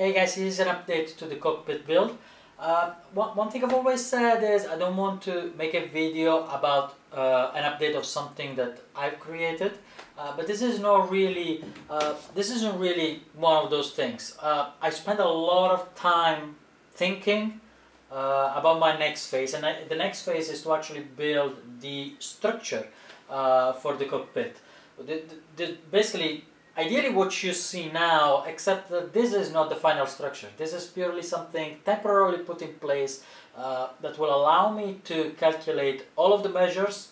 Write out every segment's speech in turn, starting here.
Hey guys, here's an update to the cockpit build. One thing I've always said is I don't want to make a video about an update of something that I've created, but this is not really, this isn't really one of those things. I spent a lot of time thinking about my next phase, and the next phase is to actually build the structure for the cockpit. Basically, ideally what you see now, except that this is not the final structure. This is purely something temporarily put in place that will allow me to calculate all of the measures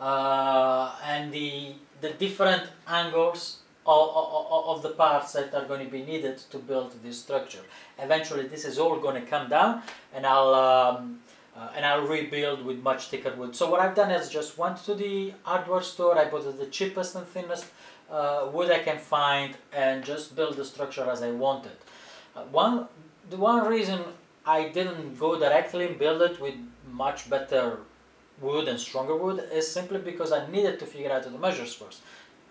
and the different angles of the parts that are going to be needed to build this structure. Eventually this is all going to come down, and I'll rebuild with much thicker wood. So what I've done is just went to the hardware store, I bought the cheapest and thinnest wood I can find, and just build the structure as I wanted. The one reason I didn't go directly and build it with much better wood and stronger wood is simply because I needed to figure out the measures first.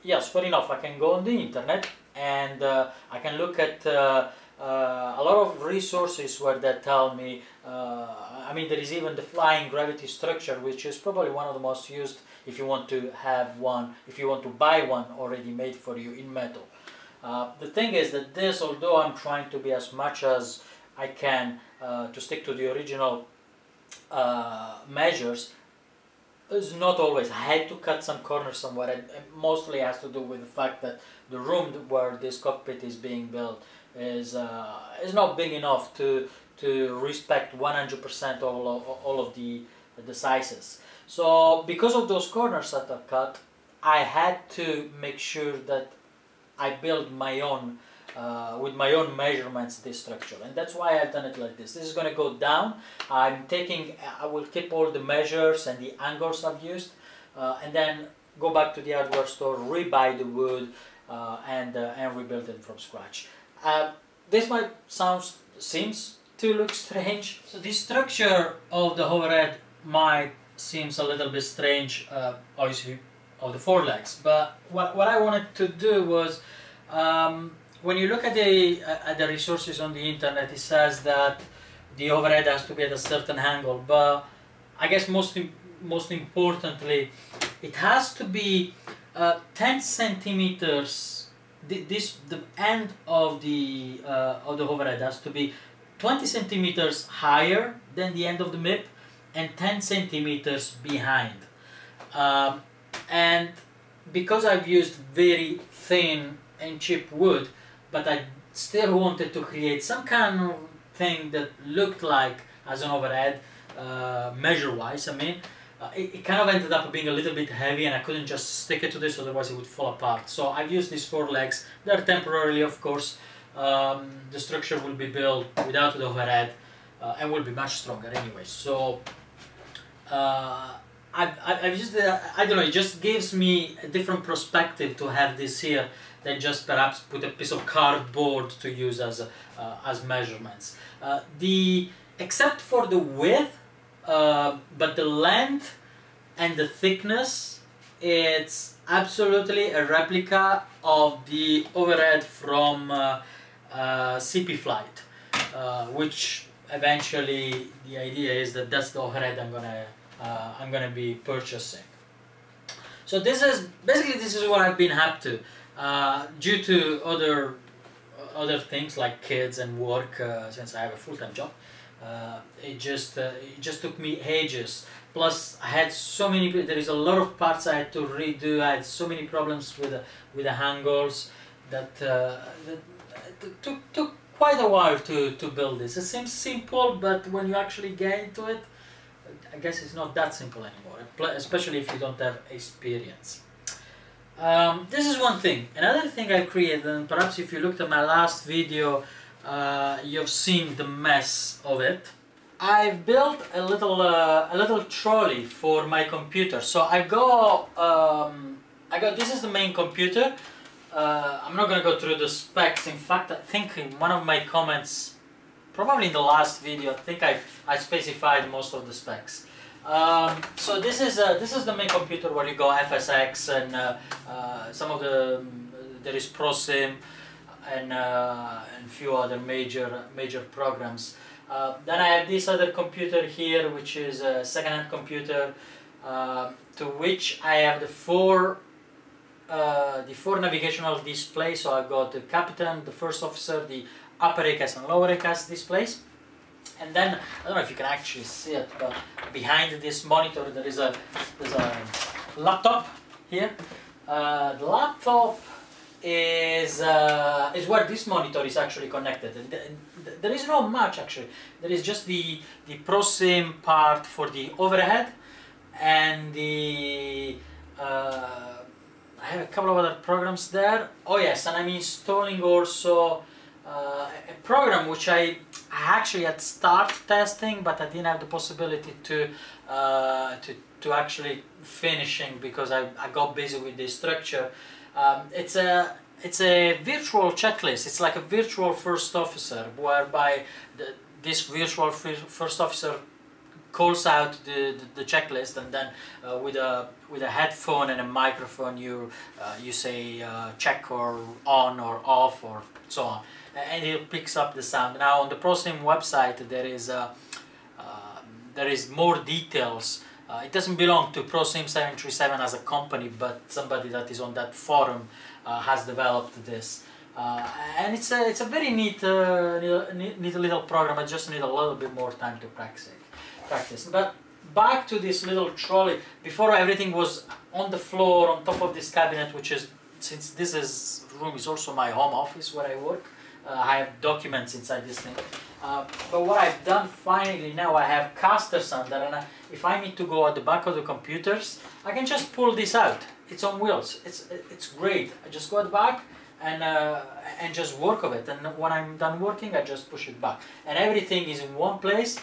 Yes, fair enough, I can go on the internet and I can look at a lot of resources where they tell me, I mean, there is even the flying gravity structure, which is probably one of the most used if you want to have one, if you want to buy one already made for you in metal. The thing is that this, although I'm trying to be as much as I can to stick to the original measures, is not always. I had to cut some corners somewhere. It mostly has to do with the fact that the room where this cockpit is being built is not big enough to respect 100% all of the sizes. So because of those corners that are cut, I had to make sure that I build my own with my own measurements this structure, and that's why I've done it like this. This is going to go down. I will keep all the measures and the angles I've used, and then go back to the hardware store, rebuy the wood, and rebuild it from scratch. This might seems to look strange. So the structure of the overhead might seems a little bit strange, obviously, of the four legs. But what I wanted to do was, when you look at the resources on the internet, it says that the overhead has to be at a certain angle, but I guess most importantly, it has to be 10 centimeters. The end of the overhead has to be 20 centimeters higher than the end of the MIP and 10 centimeters behind. And because I've used very thin and cheap wood, but I still wanted to create some kind of thing that looked like as an overhead, measure-wise, I mean, it kind of ended up being a little bit heavy, and I couldn't just stick it to this, otherwise it would fall apart. So I've used these four legs. They're temporarily, of course. The structure will be built without the overhead, and will be much stronger anyway. So I've just, I don't know, it just gives me a different perspective to have this here than just perhaps put a piece of cardboard to use as measurements. Except for the width, but the length and the thickness, it's absolutely a replica of the overhead from CP Flight, which eventually the idea is that that's the overhead I'm gonna be purchasing. So this is what I've been up to, due to other things like kids and work, since I have a full-time job. It just took me ages. Plus I had so many, there is a lot of parts I had to redo. I had so many problems with the angles that took quite a while to build this. It seems simple, but when you actually get into it, I guess it's not that simple anymore, especially if you don't have experience. This is one thing. Another thing I created, and perhaps if you looked at my last video, you've seen the mess of it. I've built a little trolley for my computer. So I got this is the main computer. I'm not gonna go through the specs. In fact, I think in one of my comments, probably in the last video, I think I specified most of the specs. So this is the main computer where you go FSX and some of there is ProSim. and a few other major programs. Then I have this other computer here, which is a second-hand computer, to which I have the four navigational displays. So I've got the captain, the first officer, the upper ACAS and lower ACAS displays. And then, I don't know if you can actually see it, but behind this monitor there's a laptop here. The laptop is where this monitor is actually connected. And there is not much actually. There is just the ProSim part for the overhead, and I have a couple of other programs there. Oh yes, and I'm installing also a program which I actually had started testing, but I didn't have the possibility to actually finishing because I got busy with the structure. It's a virtual checklist. It's like a virtual first officer, whereby this virtual first officer calls out the checklist, and then with a headphone and a microphone you say check or on or off or so on, and it picks up the sound. Now on the ProSim website there is more details. It doesn't belong to ProSim 737 as a company, but somebody that is on that forum has developed this, and it's a very neat little program. I just need a little bit more time to practice. But back to this little trolley. Before, everything was on the floor on top of this cabinet, which is, since this room is also my home office where I work, I have documents inside this thing. But what I've done finally now, I have casters under, and if I need to go at the back of the computers, I can just pull this out. It's on wheels. It's great. I just go at the back and just work of it. And when I'm done working, I just push it back, and everything is in one place.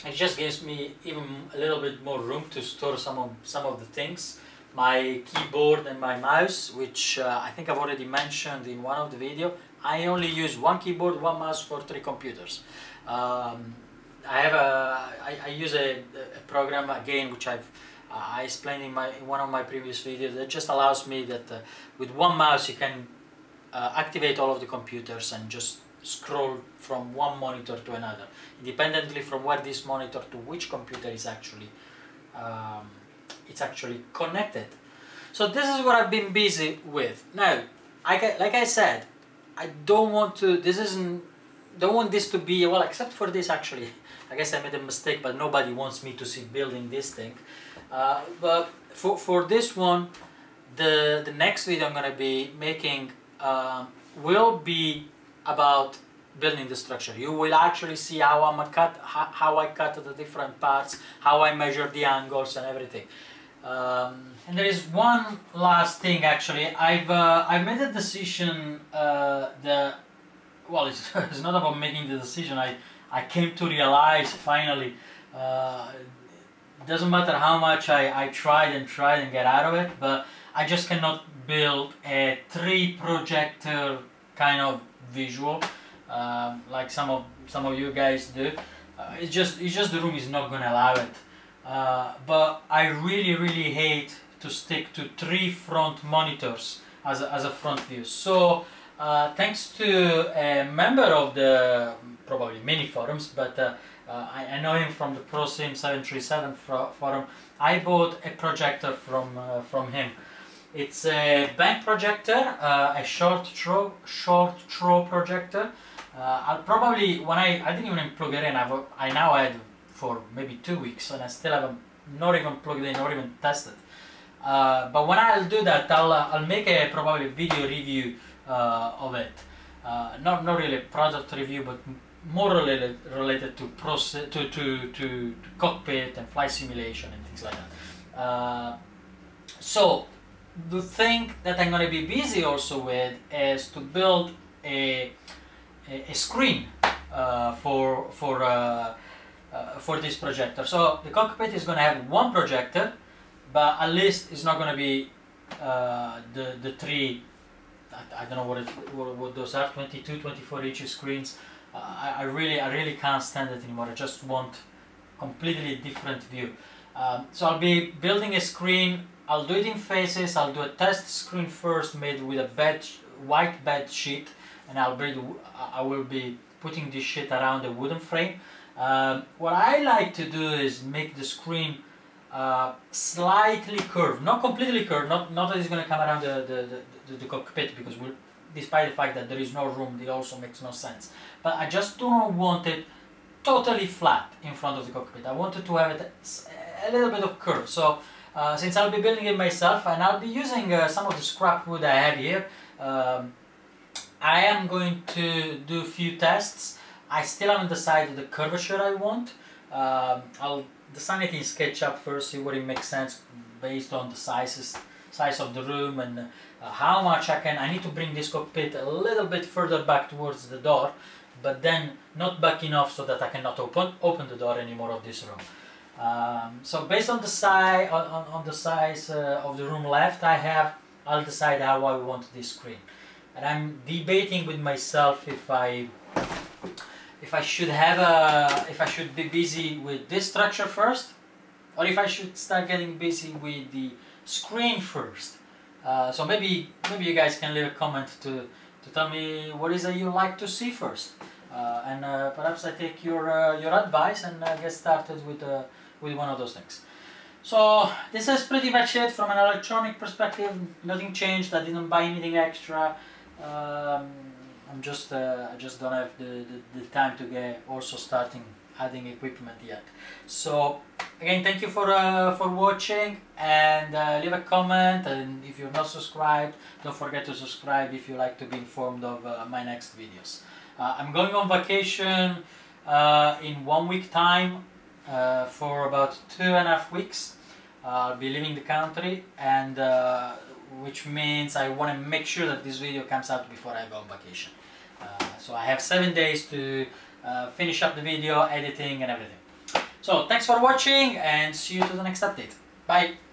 It just gives me even a little bit more room to store some of the things. My keyboard and my mouse, which I think I've already mentioned in one of the video. I only use one keyboard, one mouse for 3 computers. I use a program again, which I explained in one of my previous videos, that just allows me that with one mouse you can activate all of the computers and just scroll from one monitor to another, independently from where this monitor to which computer is actually connected. So this is what I've been busy with. Now, like I said, I don't want this to be, well, except for this actually. I guess I made a mistake, but nobody wants me to see building this thing. But for this one, the next video I'm going to be making will be about building the structure. You will actually see how I cut the different parts, how I measure the angles and everything. And there is one last thing actually. I've made a decision. Well, it's not about making the decision. I came to realize finally. Doesn't matter how much I tried and get out of it, but I just cannot build a 3 projector kind of visual like some of you guys do. It's just the room is not gonna allow it. But I really hate to stick to 3 front monitors as a front view. So thanks to a member of the probably many forums, but I know him from the ProSim 737 forum. I bought a projector from him. It's a bank projector, a short throw projector. I'll probably, when I didn't even plug it in, I now had for maybe 2 weeks, and I still haven't not even plugged in or even tested. But when I'll do that, I'll make a probably video review of it. Not really a product review, but more related to cockpit and flight simulation and things like that. So the thing that I'm going to be busy also with is to build a screen for this projector. So the cockpit is going to have one projector, but at least it's not going to be the 3. I don't know what those are, 22, 24 inch screens. I really can't stand it anymore. I just want completely different view. So I'll be building a screen. I'll do it in phases. I'll do a test screen first, made with a white bed sheet, and I will be putting this sheet around the wooden frame. What I like to do is make the screen slightly curved, not completely curved, not that it's going to come around the cockpit, because despite the fact that there is no room, it also makes no sense. But I just do not want it totally flat in front of the cockpit. I wanted to have it a little bit of curve. So since I'll be building it myself, and I'll be using some of the scrap wood I have here, I am going to do a few tests. I still haven't decided the curvature I want. I'll design it in SketchUp first, see what it makes sense based on the size of the room, and how much I need to bring this cockpit a little bit further back towards the door, but then not back enough so that I cannot open the door anymore of this room. So based on the size of the room left I have, I'll decide how I want this screen. And I'm debating with myself if I should be busy with this structure first, or if I should start getting busy with the screen first. So maybe you guys can leave a comment to tell me what is it you like to see first, and perhaps I take your advice and get started with one of those things. So this is pretty much it from an electronic perspective. Nothing changed. I didn't buy anything extra. I just don't have the time to get also starting adding equipment yet. So again, thank you for watching, and leave a comment, and if you're not subscribed, don't forget to subscribe if you like to be informed of my next videos. I'm going on vacation in 1 week time for about 2.5 weeks. I'll be leaving the country, and which means I want to make sure that this video comes out before I go on vacation. So I have 7 days to finish up the video, editing and everything. So thanks for watching, and see you to the next update. Bye!